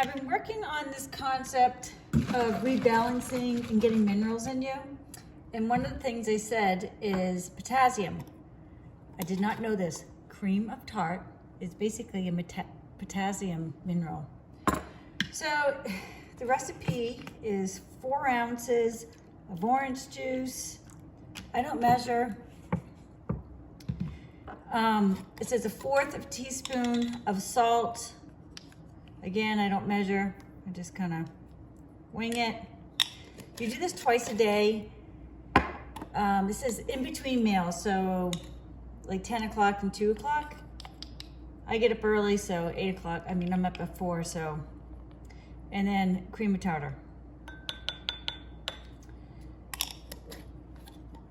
I've been working on this concept of rebalancing and getting minerals in you. And one of the things they said is potassium. I did not know this. Cream of tart is basically a potassium mineral. So the recipe is 4 ounces of orange juice. I don't measure. It says 1/4 teaspoon of salt. Again, I don't measure. I just kind of wing it. You do this twice a day. This is in between meals, so like 10 o'clock and 2 o'clock. I get up early, so 8 o'clock. I mean, I'm up at 4, so. And then cream of tartar.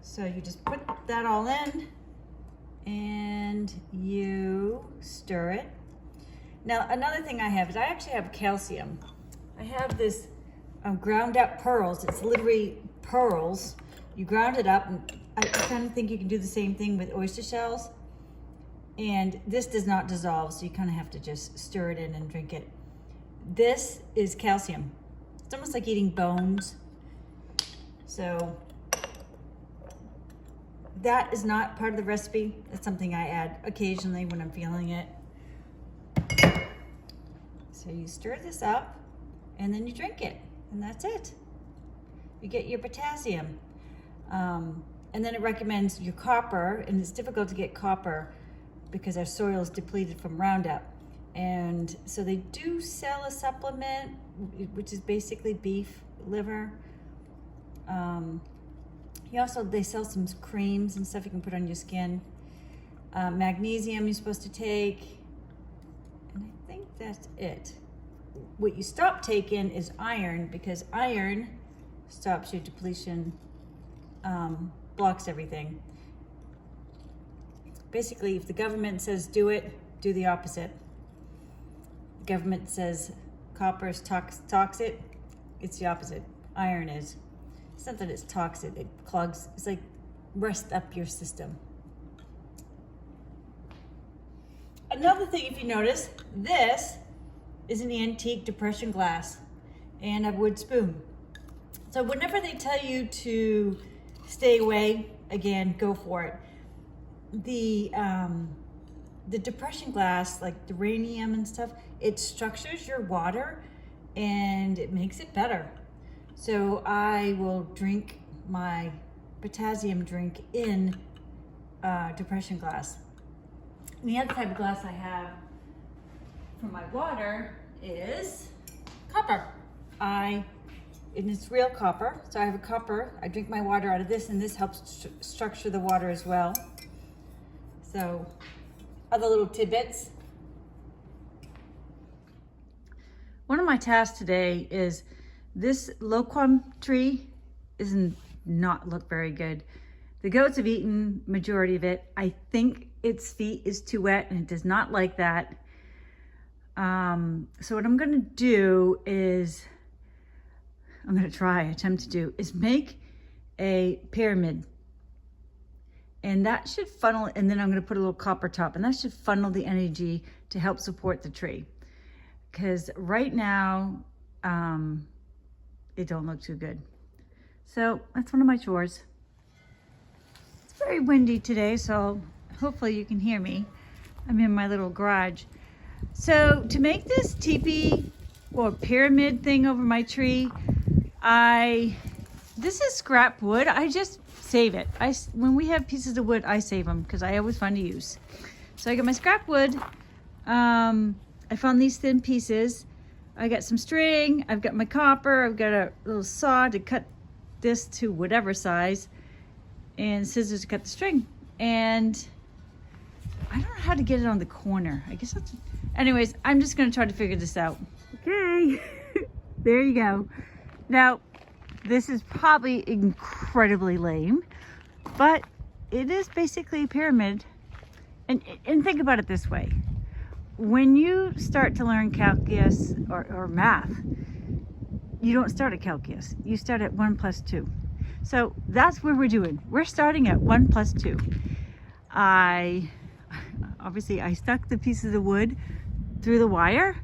So you just put that all in and you stir it. Now, another thing I have is I actually have calcium. I have this ground up pearls. It's literally pearls. You ground it up, and I kind of think you can do the same thing with oyster shells. And this does not dissolve, so you kind of have to just stir it in and drink it. This is calcium. It's almost like eating bones. So that is not part of the recipe. It's something I add occasionally when I'm feeling it. So you stir this up and then you drink it, and that's it. You get your potassium. And then it recommends your copper, and it's difficult to get copper because our soil is depleted from Roundup. And so they do sell a supplement, which is basically beef liver. They sell some creams and stuff you can put on your skin. Magnesium you're supposed to take. And I think that's it. What you stop taking is iron, because iron stops your depletion, blocks everything. Basically, if the government says do it, do the opposite. The government says copper is toxic, it's the opposite. Iron is. It's not that it's toxic, it clogs, it's like rest up your system. Another thing, if you notice, this is an antique depression glass and a wood spoon. So whenever they tell you to stay away, again, go for it. The depression glass, like the uranium and stuff, it structures your water and it makes it better. So I will drink my potassium drink in depression glass. And the other type of glass I have for my water is copper. And it's real copper. So I have a copper. I drink my water out of this, and this helps structure the water as well. So other little tidbits. One of my tasks today is this loquam tree not look very good. The goats have eaten majority of it. I think its feet is too wet and it does not like that. So what I'm gonna do is, attempt to do is make a pyramid. And that should funnel, and then I'm gonna put a little copper top, and that should funnel the energy to help support the tree. Because right now, it don't look too good. So that's one of my chores. It's very windy today, so hopefully you can hear me. I'm in my little garage. So to make this teepee or pyramid thing over my tree, this is scrap wood. I just save it. When we have pieces of wood, I save them because I always find a use. So I got my scrap wood. I found these thin pieces. I got some string. I've got my copper. I've got a little saw to cut this to whatever size, and scissors to cut the string. And I don't know how to get it on the corner. I guess that's, anyways, I'm just gonna try to figure this out. Okay, there you go. Now, this is probably incredibly lame, but it is basically a pyramid. And think about it this way. When you start to learn calculus or math, you don't start at calculus. You start at 1 + 2. So that's where we're doing. We're starting at 1 + 2. I stuck the pieces of wood through the wire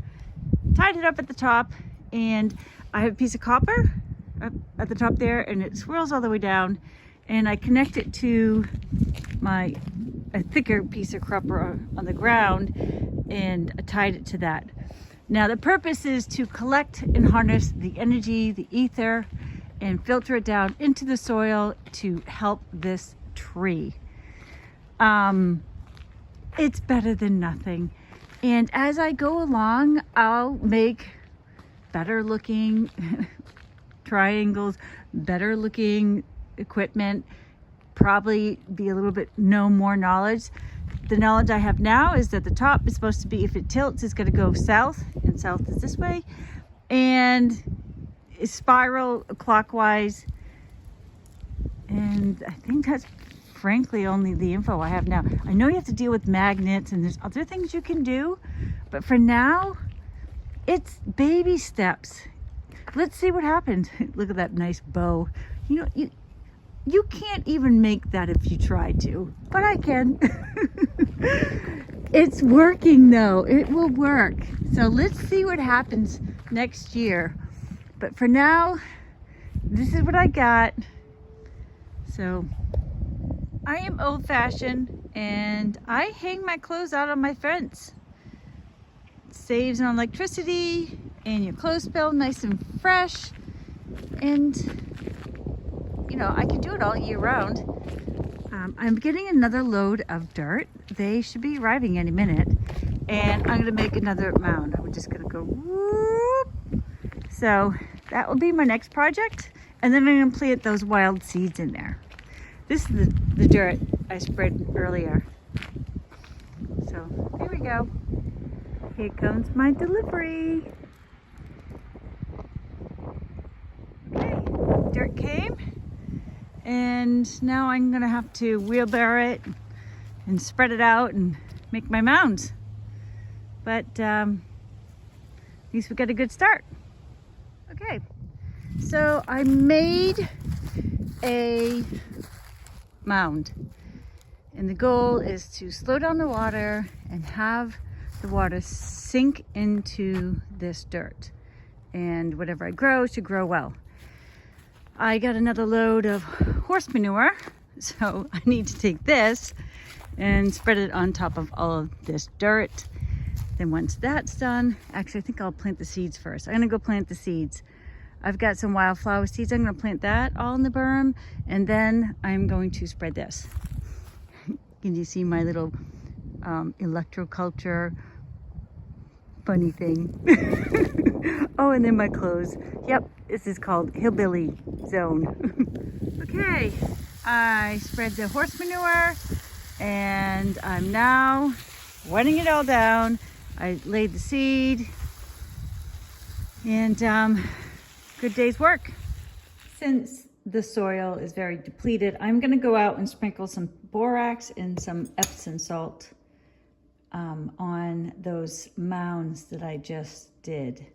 tied it up at the top, and I have a piece of copper up at the top there, and it swirls all the way down, and I connect it to a thicker piece of copper on the ground, and I tied it to that. Now the purpose is to collect and harness the energy, the ether, and filter it down into the soil to help this tree. It's better than nothing. And as I go along, I'll make better looking triangles, better looking equipment, probably be a little bit more knowledge. The knowledge I have now is that the top is supposed to be, if it tilts, it's going to go south, and south is this way, and spiral clockwise. And I think that's frankly only the info I have now. I know you have to deal with magnets and there's other things you can do, but for now it's baby steps. Let's see what happens. Look at that nice bow. You know, you can't even make that if you try to, but I can. It's working though. It will work. So let's see what happens next year. But for now, this is what I got. So I am old-fashioned, and I hang my clothes out on my fence. It saves on electricity, and your clothes smell nice and fresh. And you know, I can do it all year round. I'm getting another load of dirt. They should be arriving any minute. And I'm gonna make another mound. I'm just gonna go whoop. So that will be my next project. And then I'm gonna plant those wild seeds in there. This is the dirt I spread earlier. So there we go. Here comes my delivery. Okay, dirt came. And now I'm gonna have to wheelbarrow it and spread it out and make my mounds. But at least we got a good start. Okay, so I made a mound, and the goal is to slow down the water and have the water sink into this dirt, and whatever I grow should grow well. I got another load of horse manure, so I need to take this and spread it on top of all of this dirt. Then once that's done, actually I think I'll plant the seeds first. I'm gonna go plant the seeds. I've got some wildflower seeds. I'm gonna plant that all in the berm, and then I'm going to spread this. Can you see my little ElectroCulture bunny thing? Oh, and then my clothes. Yep, this is called Hillbilly Zone. Okay, I spread the horse manure, and I'm now wetting it all down. I laid the seed, and good day's work. Since the soil is very depleted, I'm gonna go out and sprinkle some borax and some epsom salt on those mounds that I just did.